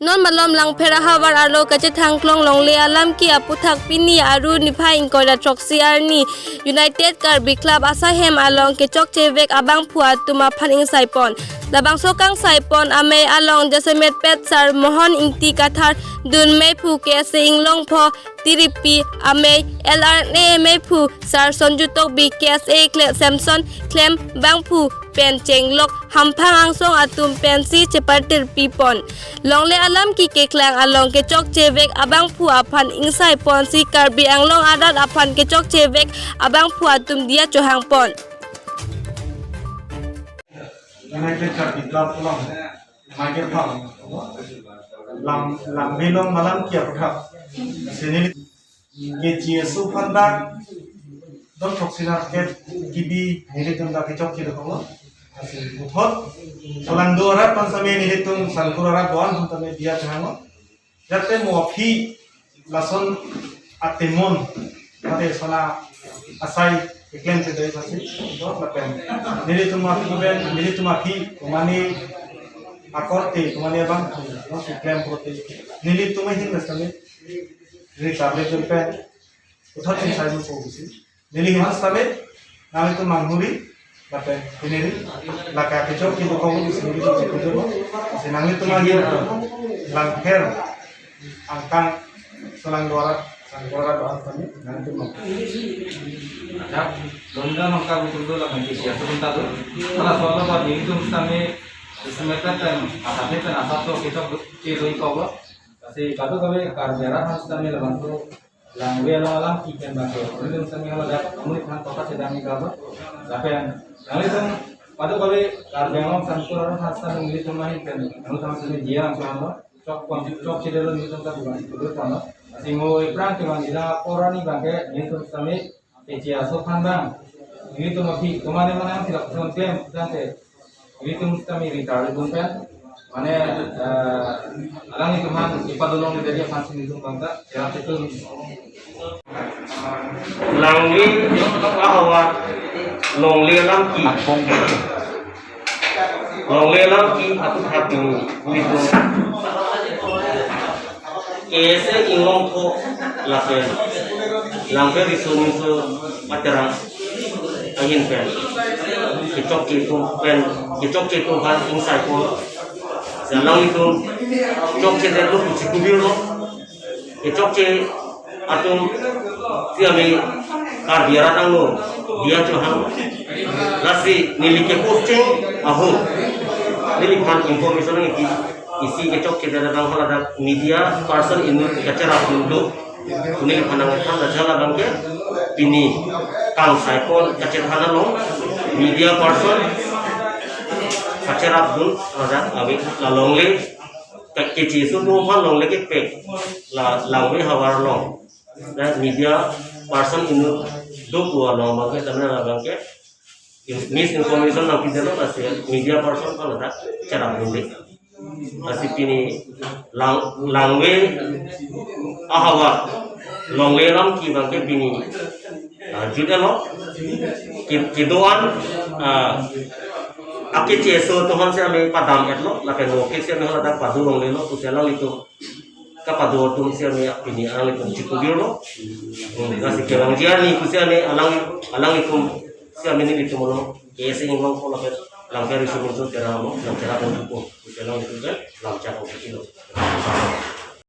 non malom lang phera hawar arlo kache thang klong long le alam ki aputhak pini aru niphai inkola troksi arni United Karbi Club asahem along ke chok chevek abang phua tuma phaning saipon labang sokang saipon ame along jasemet pet sar mohon ingti kathar dun me phu ke se inglong pho tiripi ame LRA me phu sar sonjutok bi KSA klem Samson klem bang phu pen chenglok hampang angsong atum pensi cepatir pipon longle alam ki ke klang along ke chok chevek abang phu aphan ingsai pon si Karbi anglong adat aphan ke chok chevek abang phu atum dia johang pon United Karbi Club long Michael Pang lam bilong malam kia khap sini ge jesu pandak don toksina ke gibi nilitung da kecok ki ko uthot solang dora pansame nilitung sankurara don huntame dia jango jate mofi lason atemon ade sola asai iklan te dai pasi dot lapen nilitung mafi mani akorte kumane bang no claim prote nili tumai hin nastame ri table jumpe uthar tin sai mu pogusi nili hin nastame nami to manghuri bape tineri laka ke chok ki ko mu sini to ko jo senangi to magi lang her angkang selang dora doang kami nanti mau ya donda mangka betul lah nanti ya sebentar tuh kalau soalnya buat ini tuh kami semester kan asapnya kan asap tuh kita ciruin kau kasi kado kami karjara harus kami lepas tuh langwe alam kiken bagai itu kami kalau dapat kamu kan kota sedang ini kau tapi yang itu kado kami karjara santur harus kami milik rumah ini kan kamu sama sini dia langsung cok cedera itu kan bukan itu kan kasi mau ikhlas cuma tidak orang ini bagai itu kami Eci asuh pandang ini tuh masih kemana-mana tidak konten nanti ini tuh kami ritarik konten mana alang itu man ipadulong dari pansin itu bangga ya itu langli bahwa longli lamki aku hati itu ese ingong ko lapen langpe disuruh ke pacaran angin pen kicok itu kan insai ko selang itu cok cedek lu cikubir lo kicok atum siami karbiara tang lo dia cohang lasi nilike posting ahu nilikan informasi lagi isi kecok cedek tang halada media person ini kacara dulu ini panangan jala bangke ini kang saipon kacir hanalong media person kacir abdul ada awi lalongli keci sudu halong lagi pek langwe hawar long dan media person ini dua long bangke tanah bangke misinformation nak kita pasti media person kan ada cara bunyi asip ini langwe ahawar longwe ram ki bangke bini juda lo kidoan aki ceso tuhan se ame padam etlo la peno ke se ame hala padu longwe lo kusela itu ka padu tum se ame bini alang itu cikubir lo nasi kelang jiani kusela alang itu se ame ni itu lo ese ingong ko la lang peri sumun so teramo lang cara ko kusela itu kan lang cara ko kilo